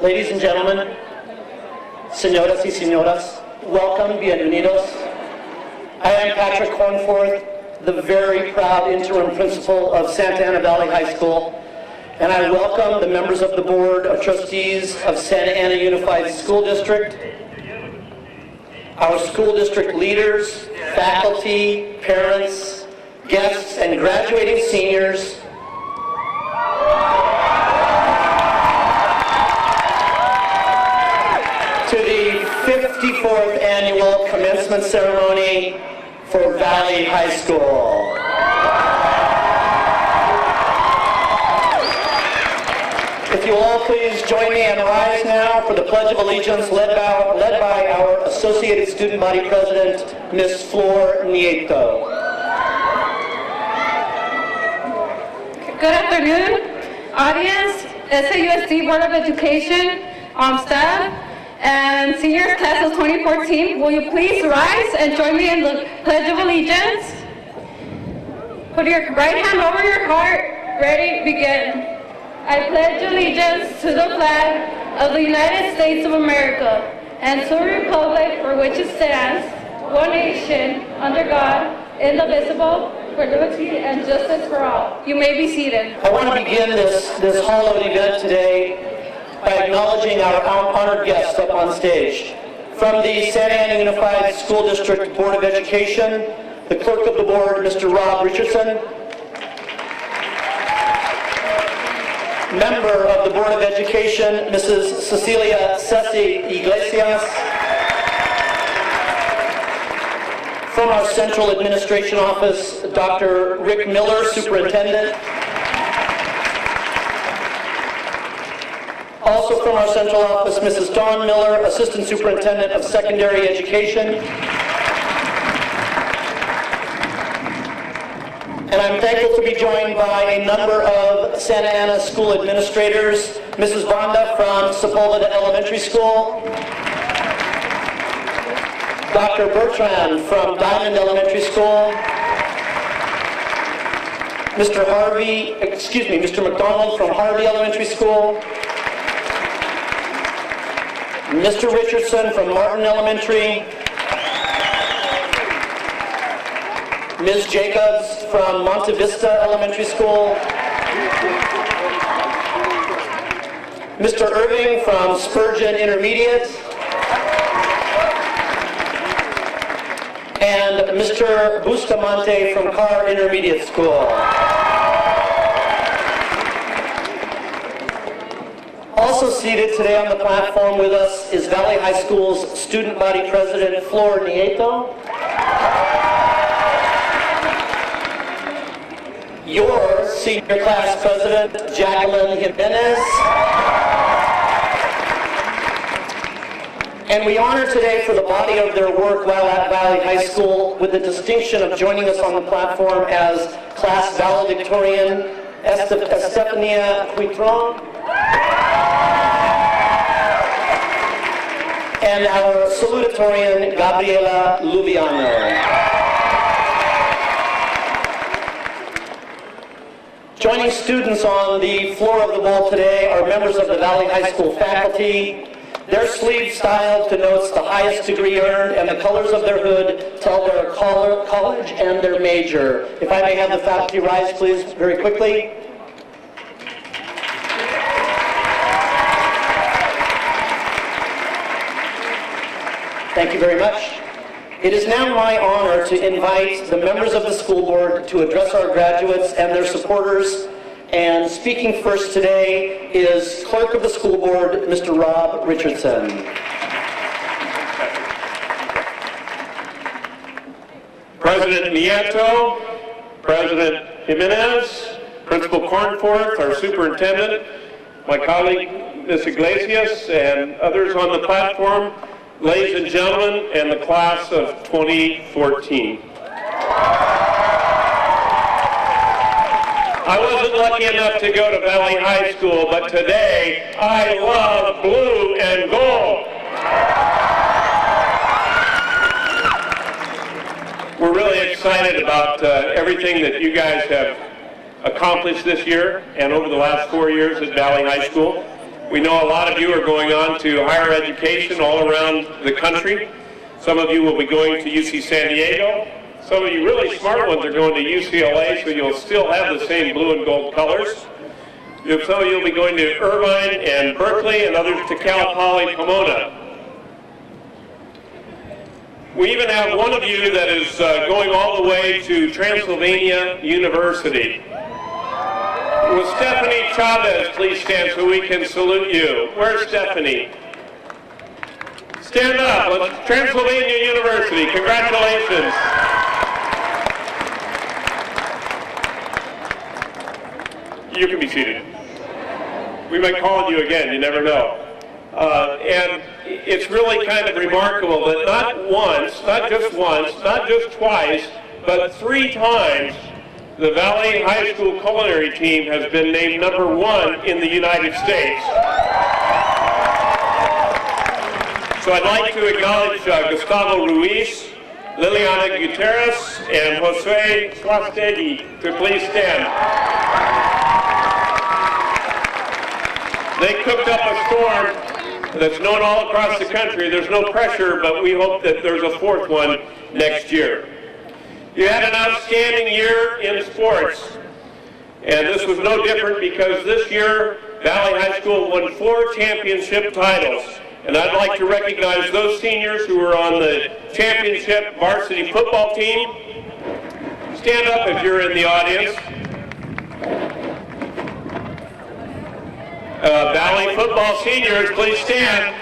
Ladies and gentlemen, señoras y señoras, welcome, bienvenidos. I am Patrick Cornforth, the very proud interim principal of Santa Ana Valley High School, and I welcome the members of the Board of Trustees of Santa Ana Unified School District, our school district leaders, faculty, parents, guests, and graduating seniors, to the 54th annual commencement ceremony for Valley High School. If you all please join me and rise now for the Pledge of Allegiance led by our Associated Student Body President, Ms. Flor Nieto. Good afternoon, audience, SAUSD Board of Education, staff, and seniors class of 2014. Will you please rise and join me in the Pledge of Allegiance? Put your right hand over your heart. Ready, begin. I pledge allegiance to the flag of the United States of America and to the republic for which it stands, one nation, under God, indivisible, for liberty and justice for all. You may be seated. I want to begin this hallowed event today by acknowledging our honored guests up on stage. From the Santa Ana Unified School District Board of Education, the Clerk of the Board, Mr. Rob Richardson, Member of the Board of Education, Mrs. Cecilia Iglesias, from our Central Administration Office, Dr. Rick Miller, Superintendent. Also from our Central Office, Mrs. Dawn Miller, Assistant Superintendent of Secondary Education. And I'm thankful to be joined by a number of Santa Ana school administrators, Mrs. Vonda from Sepulveda Elementary School, Dr. Bertrand from Diamond Elementary School, Mr. McDonald from Harvey Elementary School, Mr. Richardson from Martin Elementary, Ms. Jacobs from Monte Vista Elementary School, Mr. Irving from Spurgeon Intermediate, and Mr. Bustamante from Carr Intermediate School. Also seated today on the platform with us is Valley High School's Student Body President, Flor Nieto. Your Senior Class President, Jacqueline Jimenez. And we honor today for the body of their work while at Valley High School with the distinction of joining us on the platform as Class Valedictorian Estefania Huitron and our salutatorian Gabriela Lubiano. Joining students on the floor of the bowl today are members of the Valley High School faculty. Their sleeve style denotes the highest degree earned, and the colors of their hood tell their college and their major. If I may have the faculty rise, please, very quickly. Thank you very much. It is now my honor to invite the members of the school board to address our graduates and their supporters. And speaking first today is Clerk of the School Board, Mr. Rob Richardson. President Nieto, President Jimenez, Principal Cornforth, our Superintendent, my colleague Ms. Iglesias, and others on the platform, ladies and gentlemen, and the class of 2014. I wasn't lucky enough to go to Valley High School, but today I love blue and gold. We're really excited about everything that you guys have accomplished this year and over the last 4 years at Valley High School. We know a lot of you are going on to higher education all around the country. Some of you will be going to UC San Diego. Some of you really smart ones are going to UCLA, so you'll still have the same blue and gold colors. Some of you will be going to Irvine and Berkeley, and others to Cal Poly Pomona. We even have one of you that is going all the way to Transylvania University. Will Stephanie Chavez please stand so we can salute you? Where's Stephanie? Stand up. Transylvania University. Congratulations. You can be seated. We might call on you again. You never know. And it's really kind of remarkable that not once, not just twice, but 3 times, the Valley High School culinary team has been named #1 in the United States. So I'd like to acknowledge Gustavo Ruiz, Liliana Gutierrez, and Jose Suastegui to please stand. They cooked up a storm that's known all across the country. There's no pressure, but we hope that there's a 4th one next year. You had an outstanding year in sports, and this was no different because this year Valley High School won 4 championship titles. And I'd like to recognize those seniors who were on the championship varsity football team. Stand up if you're in the audience. Valley football seniors, please stand.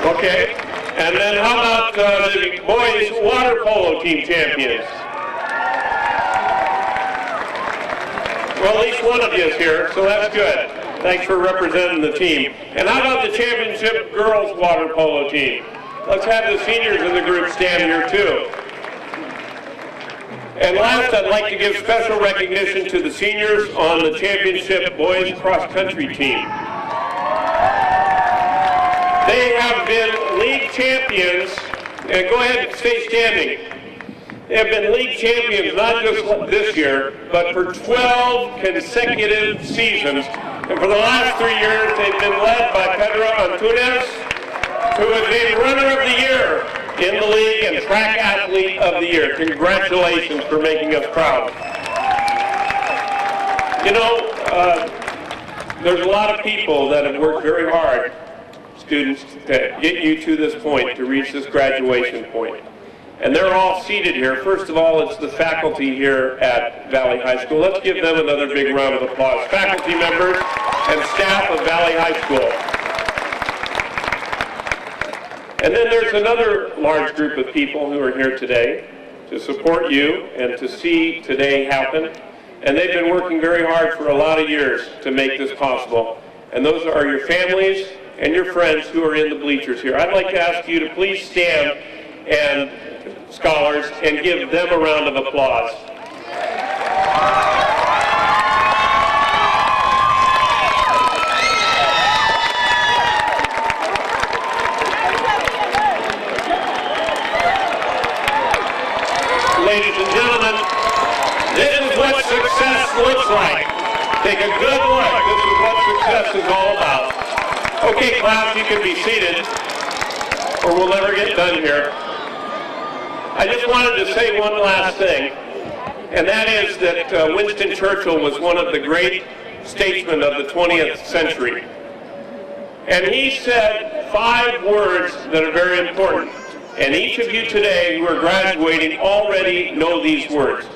Okay. And then how about the boys water polo team champions? Well, at least one of you is here, so that's good. Thanks for representing the team. And how about the championship girls water polo team? Let's have the seniors in the group stand here too. And last, I'd like to give special recognition to the seniors on the championship boys cross-country team. They have been league champions, and go ahead and stay standing. They have been league champions not just this year, but for 12 consecutive seasons. And for the last 3 years, they've been led by Pedro Antunes, who is named Runner of the Year in the league and Track Athlete of the Year. Congratulations for making us proud. You know, there's a lot of people that have worked very hard, students, to get you to this point, to reach this graduation point. And they're all seated here. First of all, it's the faculty here at Valley High School. Let's give them another big round of applause. Faculty members and staff of Valley High School. And then there's another large group of people who are here today to support you and to see today happen. And they've been working very hard for a lot of years to make this possible. And those are your families and your friends who are in the bleachers here. I'd like to ask you to please stand, and scholars, and give them a round of applause. Ladies and gentlemen, this is what success looks like. Take a good look. This is what success is all about. Okay, class, you can be seated, or we'll never get done here. I just wanted to say one last thing, and that is that Winston Churchill was one of the great statesmen of the 20th century. And he said 5 words that are very important. And each of you today who are graduating already know these words.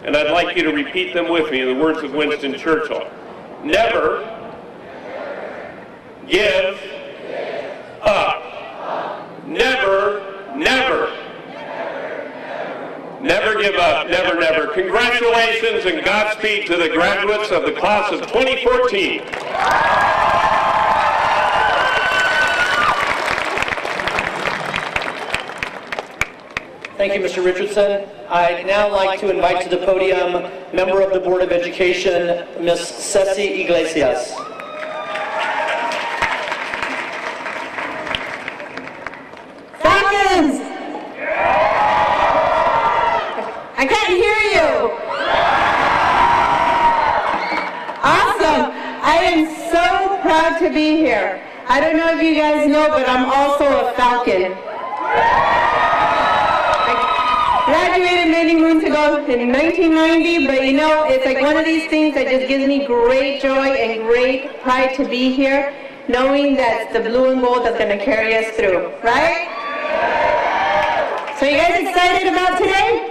And I'd like you to repeat them with me, the words of Winston Churchill. Never give up. Never, never. Never give up, never, never. Congratulations and Godspeed to the graduates of the class of 2014. Thank you, Mr. Richardson. I'd now like to invite to the podium member of the Board of Education, Ms. Cecilia Iglesias. FALCONS! I can't hear you. proud to be here. I don't know if you guys know, but I'm also a Falcon. I graduated many moons ago in 1990, but you know, it's like one of these things that just gives me great joy and great pride to be here, knowing that it's the blue and gold that's going to carry us through, right? So you guys excited about today?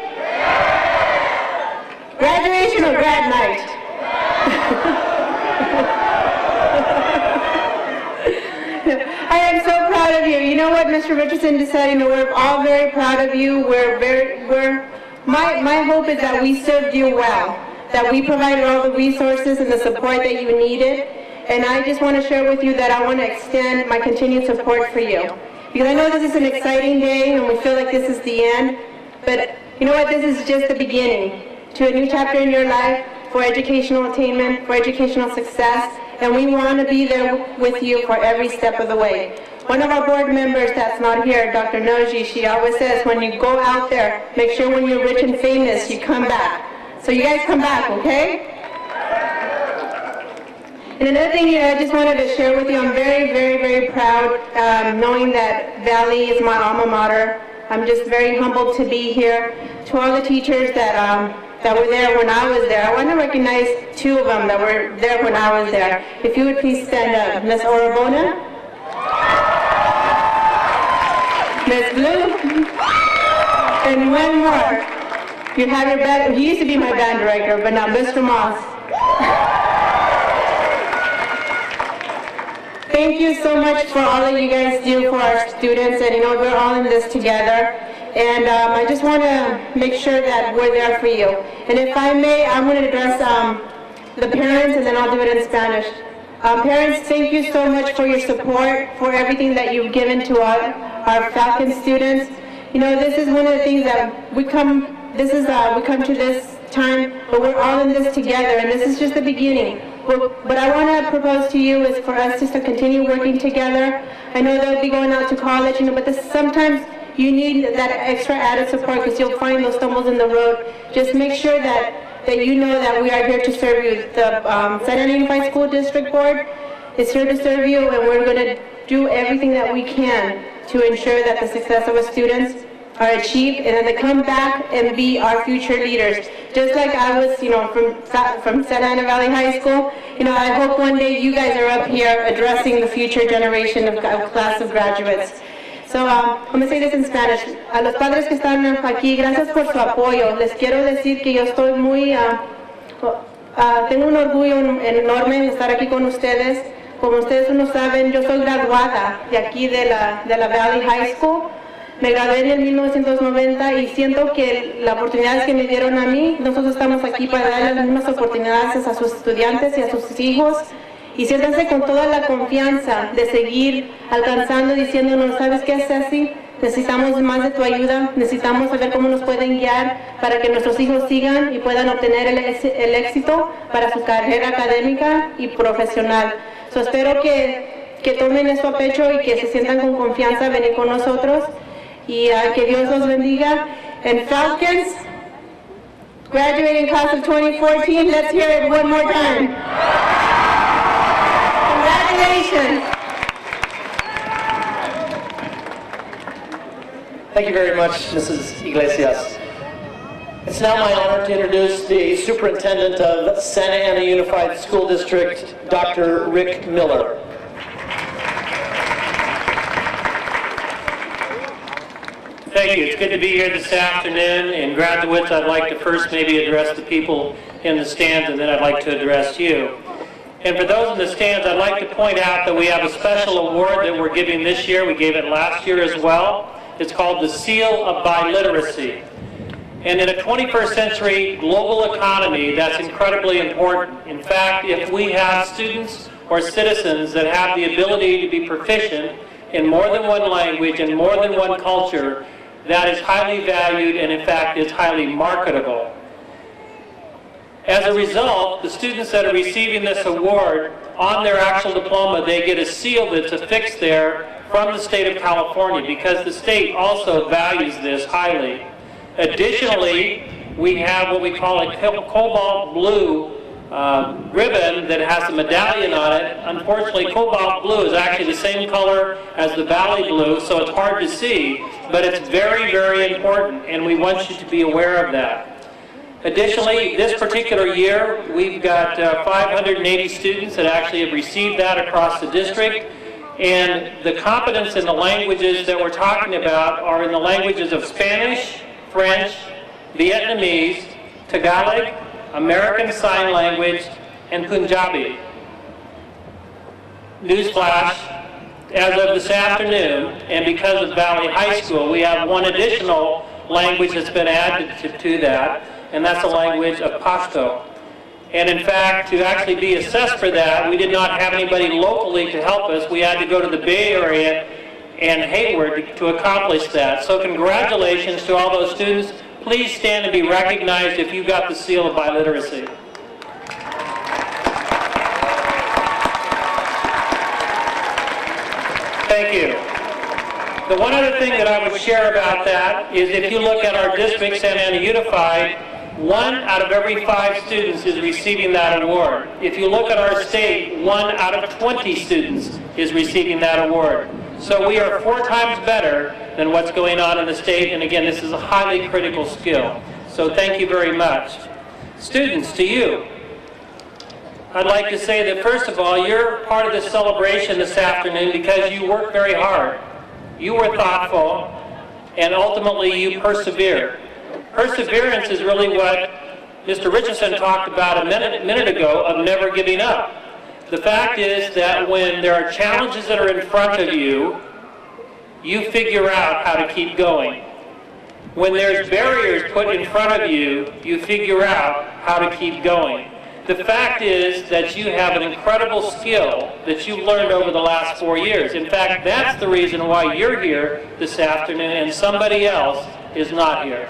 Graduation or grad night? I am so proud of you. You know what Mr. Richardson just said, you know, we're all very proud of you. My hope is that we served you well, that we provided all the resources and the support that you needed. And I just want to share with you that I want to extend my continued support for you. Because I know this is an exciting day and we feel like this is the end, but you know what, this is just the beginning to a new chapter in your life for educational attainment, for educational success, and we want to be there with you for every step of the way. One of our board members that's not here, Dr. Noji, she always says, when you go out there, make sure when you're rich and famous, you come back. So you guys come back, okay? And another thing I just wanted to share with you, I'm very, very, very proud knowing that Valley is my alma mater. I'm just very humbled to be here. To all the teachers that were there when I was there, I want to recognize two of them that were there when I was there. If you would please stand up. Ms. Orabona, Ms. Blue, and one more. You have your band, he used to be my band director, but now Mr. Moss. Thank you so much for all that you guys do for our students, and you know, we're all in this together. And I just want to make sure that we're there for you. And if I may, I'm going to address the parents, and then I'll do it in Spanish. Parents, thank you so much for your support, for everything that you've given to our Falcon students. You know, this is one of the things that we come to this time, but we're all in this together, and this is just the beginning. What I want to propose to you is for us just to continue working together. I know they'll be going out to college, you know, but sometimes you need that extra added support because you'll find those stumbles in the road. Just make sure that you know that we are here to serve you. The Santa Ana Unified School District Board is here to serve you, and we're going to do everything that we can to ensure that the success of our students are achieved, and then they come back and be our future leaders. Just like I was, you know, from Santa Ana Valley High School, you know, I hope one day you guys are up here addressing the future generation of class of graduates. So, I'm going to say this in Spanish. A los padres que están aquí, gracias por su apoyo. Les quiero decir que yo estoy muy, tengo un orgullo enorme de estar aquí con ustedes. Como ustedes no saben, yo soy graduada de aquí de la Valley High School. Me gradué en el 1990 y siento que las oportunidades que me dieron a mí, nosotros estamos aquí para darle las mismas oportunidades a sus estudiantes y a sus hijos. Y siéntanse con toda la confianza de seguir alcanzando, diciéndonos, ¿sabes qué es así? Necesitamos más de tu ayuda, necesitamos saber cómo nos pueden guiar para que nuestros hijos sigan y puedan obtener el éxito para su carrera académica y profesional. So, espero que tomen esto a pecho y que se sientan con confianza a venir con nosotros. Y que Dios los bendiga. And Falcons, graduating class of 2014, let's hear it one more time. Congratulations. Thank you very much, Mrs. Iglesias. It's now my honor to introduce the Superintendent of Santa Ana Unified School District, Dr. Rick Miller. Thank you. It's good to be here this afternoon. And graduates, I'd like to first maybe address the people in the stands, and then I'd like to address you. And for those in the stands, I'd like to point out that we have a special award that we're giving this year. We gave it last year as well. It's called the Seal of Biliteracy. And in a 21st century global economy, that's incredibly important. In fact, if we have students or citizens that have the ability to be proficient in more than one language and more than one culture, that is highly valued and in fact is highly marketable. As a result, the students that are receiving this award, on their actual diploma, they get a seal that's affixed there from the state of California because the state also values this highly. Additionally, we have what we call a cobalt blue ribbon that has a medallion on it. Unfortunately, cobalt blue is actually the same color as the valley blue, so it's hard to see, but it's very, very important, and we want you to be aware of that. Additionally, this particular year, we've got 580 students that actually have received that across the district, and the competence in the languages that we're talking about are in the languages of Spanish, French, Vietnamese, Tagalog, American Sign Language, and Punjabi. Newsflash, as of this afternoon, and because of Valley High School, we have one additional language that's been added to that, and that's the language of Pashto. And in fact, to actually be assessed for that, we did not have anybody locally to help us. We had to go to the Bay Area and Hayward to accomplish that. So congratulations to all those students. Please stand and be recognized if you got the seal of biliteracy. Thank you. The one other thing that I would share about that is if you look at our district, Santa Ana Unified, 1 out of every 5 students is receiving that award. If you look at our state, 1 out of 20 students is receiving that award. So we are 4 times better than what's going on in the state, and again, this is a highly critical skill. So thank you very much. Students, to you, I'd like to say that first of all, you're part of this celebration this afternoon because you worked very hard. You were thoughtful, and ultimately you persevered. Perseverance is really what Mr. Richardson talked about a minute ago of never giving up. The fact is that when there are challenges that are in front of you, you figure out how to keep going. When there's barriers put in front of you, you figure out how to keep going. The fact is that you have an incredible skill that you've learned over the last 4 years. In fact, that's the reason why you're here this afternoon and somebody else is not here.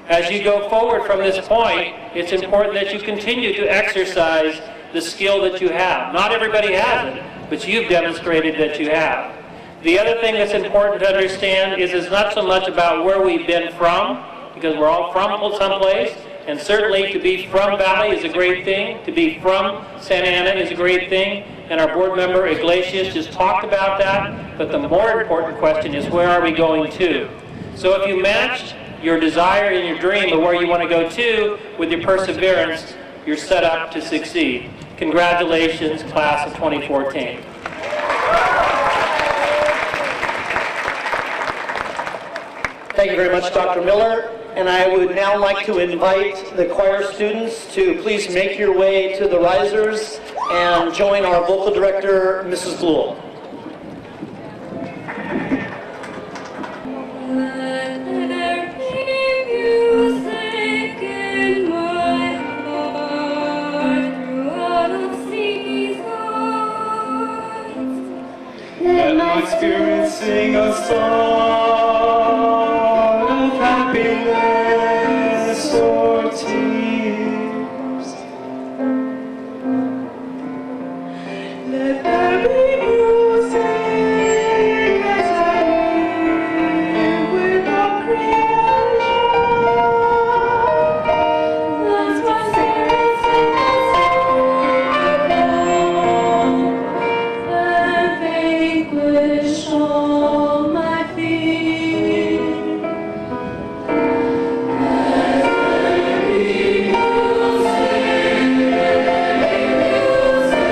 As you go forward from this point, it's important that you continue to exercise the skill that you have. Not everybody has it, but you've demonstrated that you have. The other thing that's important to understand is it's not so much about where we've been from, because we're all from someplace, and certainly to be from Valley is a great thing, to be from Santa Ana is a great thing, and our board member Iglesias just talked about that, but the more important question is where are we going to? So if you match your desire and your dream of where you want to go to with your perseverance, you're set up to succeed. Congratulations, class of 2014. Thank you very much, Dr. Miller. And I would now like to invite the choir students to please make your way to the risers and join our vocal director, Mrs. Blewell. Let my spirit sing a song of happiness or tears. Let there be music as I hear with all creation. Let my spirit sing a song that vanquish all my fears. Let there be music, let there be music.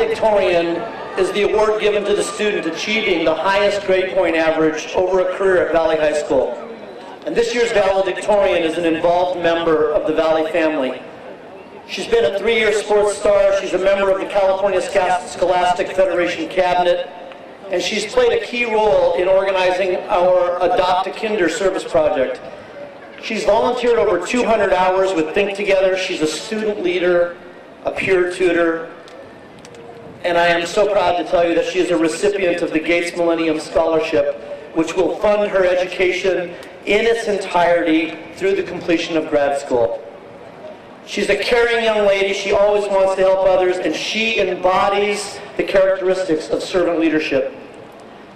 valedictorian is the award given to the student achieving the highest grade point average over a career at Valley High School. And this year's valedictorian is an involved member of the Valley family. She's been a 3-year sports star, she's a member of the California Scholastic Federation Cabinet, and she's played a key role in organizing our Adopt a Kinder service project. She's volunteered over 200 hours with Think Together. She's a student leader, a peer tutor, and I am so proud to tell you that she is a recipient of the Gates Millennium Scholarship, which will fund her education in its entirety through the completion of grad school. She's a caring young lady, she always wants to help others, and she embodies the characteristics of servant leadership.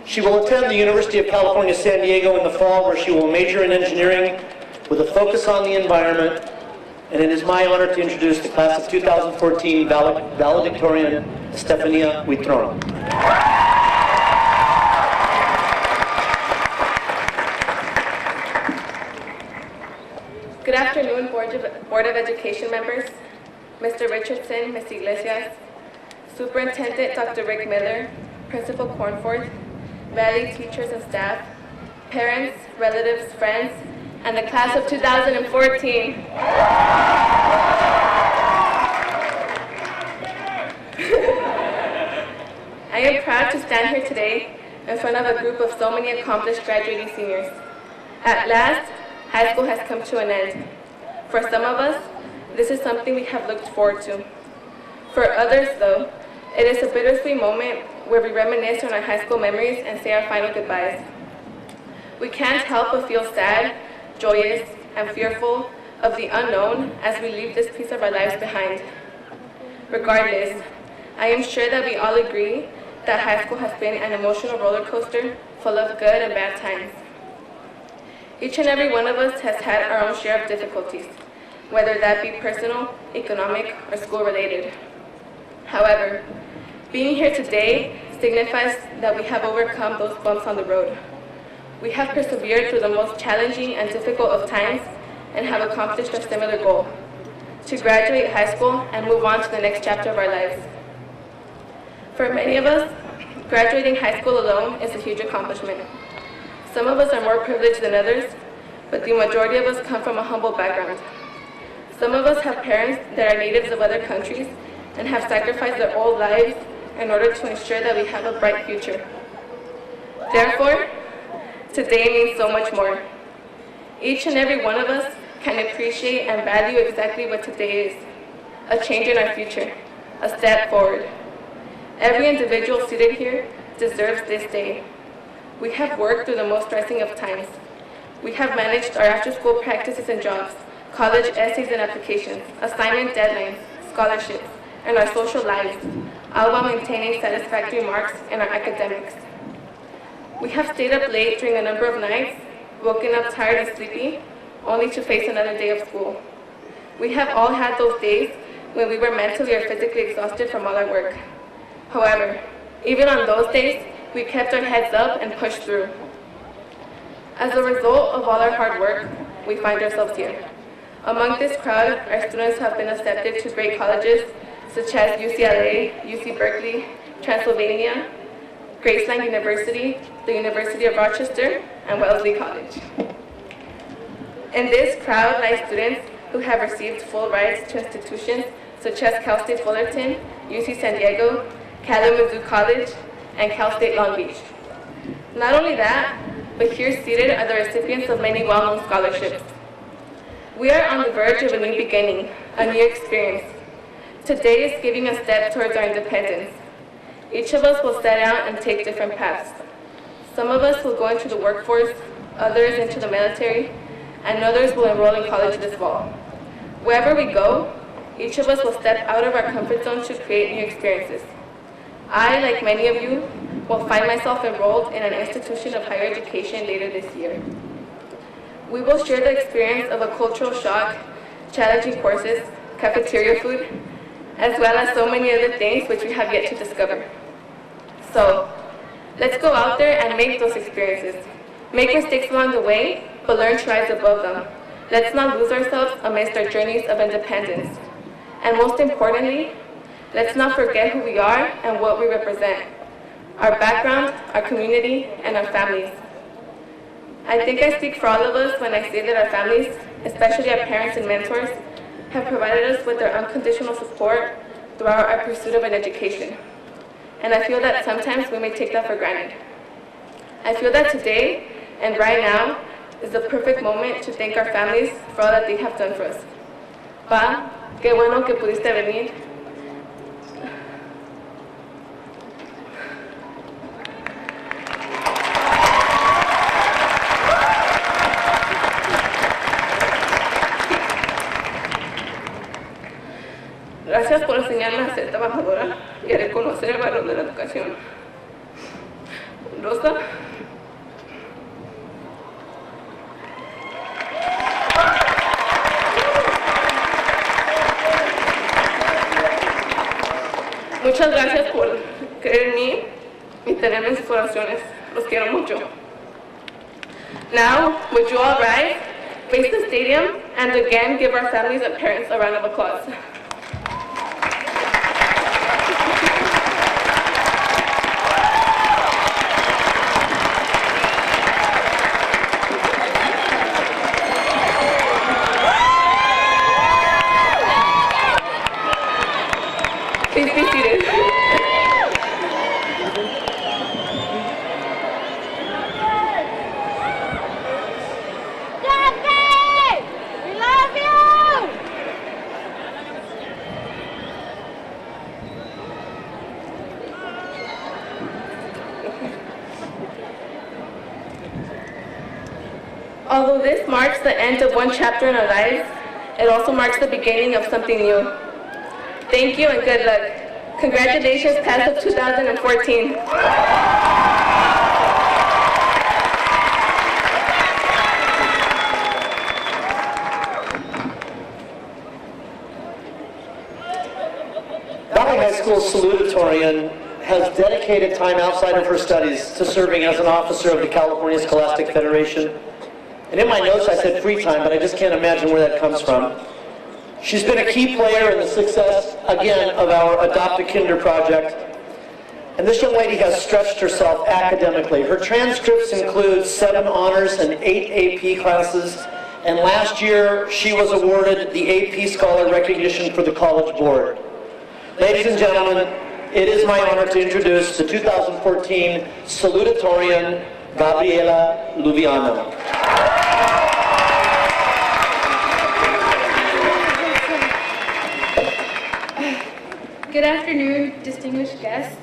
She will attend the University of California, San Diego in the fall, where she will major in engineering with a focus on the environment, and it is my honor to introduce the class of 2014 valedictorian, Estefania Huitron. Good afternoon, Board of Education members, Mr. Richardson, Ms. Iglesias, Superintendent Dr. Rick Miller, Principal Cornforth, Valley teachers and staff, parents, relatives, friends, and the class of 2014. I am proud to stand here today in front of a group of so many accomplished graduating seniors. At last, high school has come to an end. For some of us, this is something we have looked forward to. For others, though, it is a bittersweet moment where we reminisce on our high school memories and say our final goodbyes. We can't help but feel sad, joyous, and fearful of the unknown as we leave this piece of our lives behind. Regardless, I am sure that we all agree that high school has been an emotional roller coaster full of good and bad times. Each and every one of us has had our own share of difficulties, whether that be personal, economic, or school-related. However, being here today signifies that we have overcome those bumps on the road. We have persevered through the most challenging and difficult of times and have accomplished a similar goal: to graduate high school and move on to the next chapter of our lives. For many of us, graduating high school alone is a huge accomplishment. Some of us are more privileged than others, but the majority of us come from a humble background. Some of us have parents that are natives of other countries and have sacrificed their old lives in order to ensure that we have a bright future. Therefore, today means so much more. Each and every one of us can appreciate and value exactly what today is: a change in our future, a step forward. Every individual seated here deserves this day. We have worked through the most stressing of times. We have managed our after-school practices and jobs, college essays and applications, assignment deadlines, scholarships, and our social lives, all while maintaining satisfactory marks in our academics. We have stayed up late during a number of nights, woken up tired and sleepy, only to face another day of school. We have all had those days when we were mentally or physically exhausted from all our work. However, even on those days, we kept our heads up and pushed through. As a result of all our hard work, we find ourselves here. Among this crowd, our students have been accepted to great colleges such as UCLA, UC Berkeley, Transylvania, Graceland University, the University of Rochester, and Wellesley College. In this crowd lie students who have received full rights to institutions such as Cal State Fullerton, UC San Diego, Kalamazoo College, and Cal State Long Beach. Not only that, but here seated are the recipients of many well-known scholarships. We are on the verge of a new beginning, a new experience. Today is giving a step towards our independence. Each of us will set out and take different paths. Some of us will go into the workforce, others into the military, and others will enroll in college this fall. Wherever we go, each of us will step out of our comfort zone to create new experiences. I, like many of you, will find myself enrolled in an institution of higher education later this year. We will share the experience of a cultural shock, challenging courses, cafeteria food, as well as so many other things which we have yet to discover. So, let's go out there and make those experiences. Make mistakes along the way, but learn to rise above them. Let's not lose ourselves amidst our journeys of independence. And most importantly, let's not forget who we are and what we represent, our background, our community, and our families. I think I speak for all of us when I say that our families, especially our parents and mentors, have provided us with their unconditional support throughout our pursuit of an education. And I feel that sometimes we may take that for granted. I feel that today and right now is the perfect moment to thank our families for all that they have done for us. Pa, qué bueno que pudiste venir. Gracias por enseñarme a ser trabajadora y a reconocer el valor de la educación. Rosa. Muchas gracias por creer en mí y tenerme en sus oraciones. Los quiero mucho. Now, would you all rise, face the stadium, and again give our families and parents a round of applause. Please be seated. We love you! Although this marks the end of one chapter in our lives, it also marks the beginning of something new. Thank you and good luck. Congratulations, class of 2014. Valley High School's salutatorian has dedicated time outside of her studies to serving as an officer of the California Scholastic Federation. And in my notes I said free time, but I just can't imagine where that comes from. She's been a key player in the success, again, of our Adopt a Kinder project. And this young lady has stretched herself academically. Her transcripts include 7 honors and 8 AP classes. And last year, she was awarded the AP Scholar Recognition for the College Board. Ladies and gentlemen, it is my honor to introduce the 2014 salutatorian, Gabriela Luviano. Good afternoon, distinguished guests,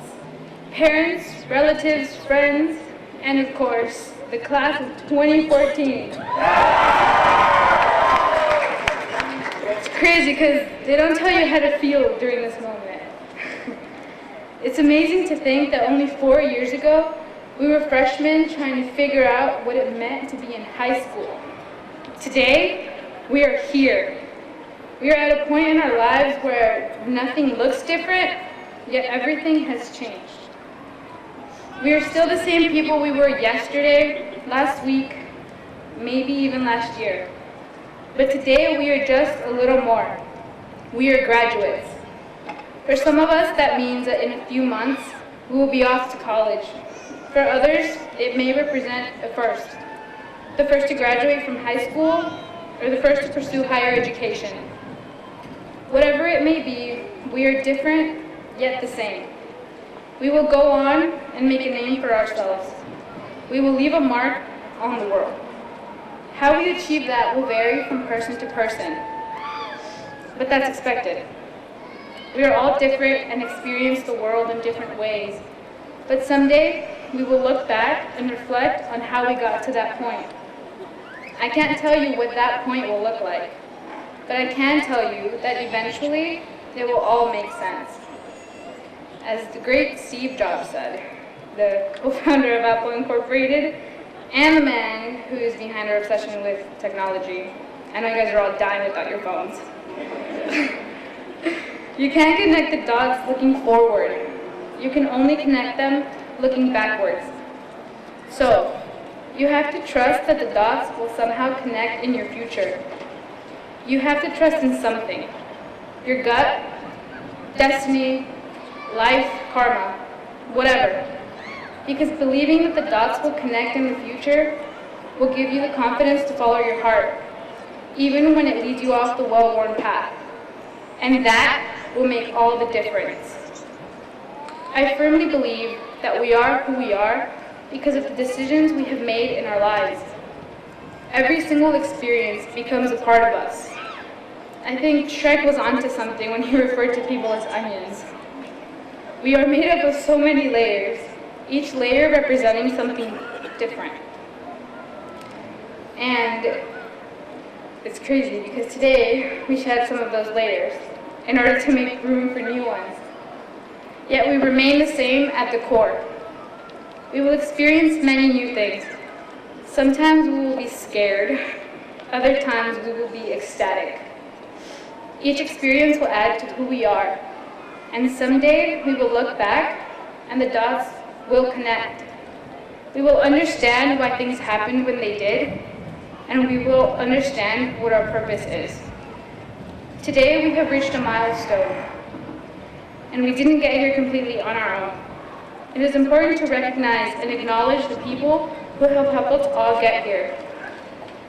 parents, relatives, friends, and of course, the class of 2014. It's crazy because they don't tell you how to feel during this moment. It's amazing to think that only 4 years ago, we were freshmen trying to figure out what it meant to be in high school. Today, we are here. We are at a point in our lives where nothing looks different, yet everything has changed. We are still the same people we were yesterday, last week, maybe even last year. But today we are just a little more. We are graduates. For some of us, that means that in a few months, we will be off to college. For others, it may represent a first. The first to graduate from high school, or the first to pursue higher education. Whatever it may be, we are different, yet the same. We will go on and make a name for ourselves. We will leave a mark on the world. How we achieve that will vary from person to person, but that's expected. We are all different and experience the world in different ways, but someday we will look back and reflect on how we got to that point. I can't tell you what that point will look like, but I can tell you that eventually it will all make sense. As the great Steve Jobs said, the co-founder of Apple Incorporated, and the man who is behind our obsession with technology. I know you guys are all dying without your phones. You can't connect the dots looking forward. You can only connect them looking backwards. So, you have to trust that the dots will somehow connect in your future. You have to trust in something. Your gut, destiny, life, karma, whatever. Because believing that the dots will connect in the future will give you the confidence to follow your heart, even when it leads you off the well-worn path. And that will make all the difference. I firmly believe that we are who we are because of the decisions we have made in our lives. Every single experience becomes a part of us. I think Shrek was onto something when he referred to people as onions. We are made up of so many layers, each layer representing something different. And it's crazy because today we shed some of those layers in order to make room for new ones. Yet we remain the same at the core. We will experience many new things. Sometimes we will be scared, other times we will be ecstatic. Each experience will add to who we are, and someday we will look back and the dots will connect. We will understand why things happened when they did, and we will understand what our purpose is. Today we have reached a milestone, and we didn't get here completely on our own. It is important to recognize and acknowledge the people who have helped us all get here.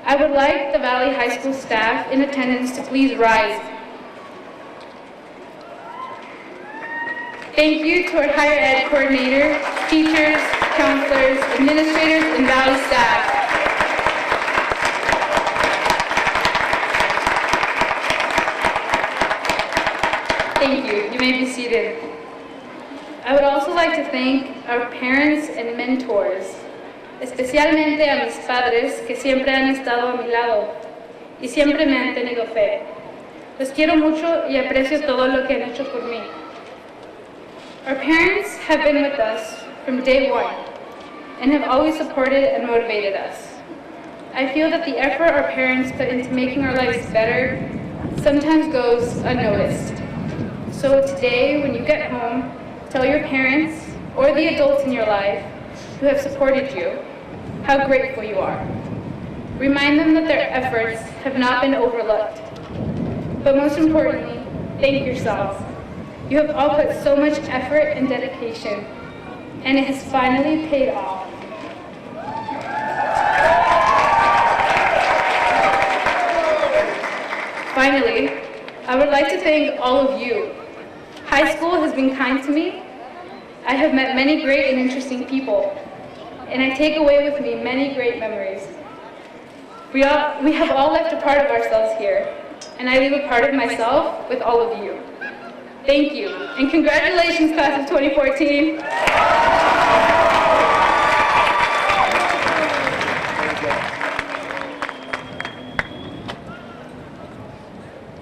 I would like the Valley High School staff in attendance to please rise. Thank you to our higher ed coordinator, teachers, counselors, administrators, and Valley staff. Thank you. You may be seated. I would also like to thank our parents and mentors, especialmente a mis padres que siempre han estado a mi lado y siempre me han tenido fe. Los quiero mucho y aprecio todo lo que han hecho por mí. Our parents have been with us from day one and have always supported and motivated us. I feel that the effort our parents put into making our lives better sometimes goes unnoticed. So today, when you get home, tell your parents or the adults in your life who have supported you how grateful you are. Remind them that their efforts have not been overlooked. But most importantly, thank yourselves. You have all put so much effort and dedication, and it has finally paid off. Finally, I would like to thank all of you. High school has been kind to me. I have met many great and interesting people, and I take away with me many great memories. We have all left a part of ourselves here, and I leave a part of myself with all of you. Thank you, and congratulations, class of 2014.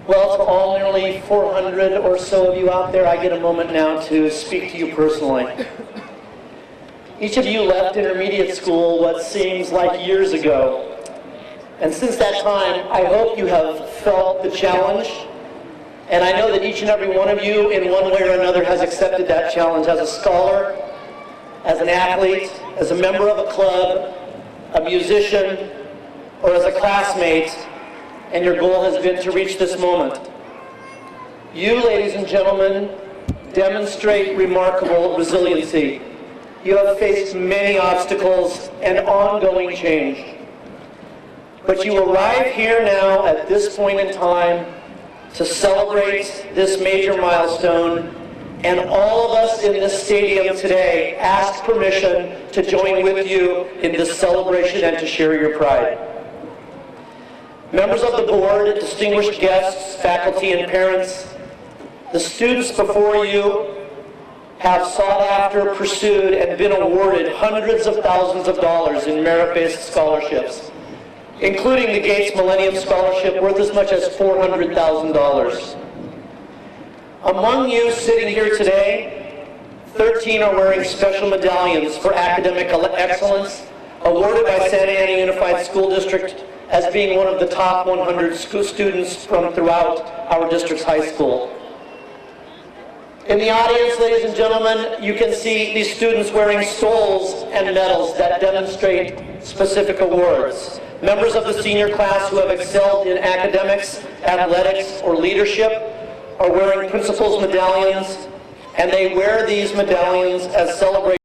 Well, to all nearly 400 or so of you out there, I get a moment now to speak to you personally. Each of you left intermediate school what seems like years ago. And since that time, I hope you have felt the challenge. And I know that each and every one of you, in one way or another, has accepted that challenge as a scholar, as an athlete, as a member of a club, a musician, or as a classmate. And your goal has been to reach this moment. You, ladies and gentlemen, demonstrate remarkable resiliency. You have faced many obstacles and ongoing change. But you arrive here now at this point in time to celebrate this major milestone, and all of us in this stadium today ask permission to join with you in this celebration and to share your pride. Members of the board, distinguished guests, faculty, and parents, the students before you have sought after, pursued, and been awarded hundreds of thousands of dollars in merit-based scholarships, including the Gates Millennium Scholarship worth as much as $400,000. Among you sitting here today, 13 are wearing special medallions for academic excellence awarded by Santa Ana Unified School District as being one of the top 100 students from throughout our district's high school. In the audience, ladies and gentlemen, you can see these students wearing stoles and medals that demonstrate specific awards. Members of the senior class who have excelled in academics, athletics, or leadership are wearing principal's medallions, and they wear these medallions as celebrations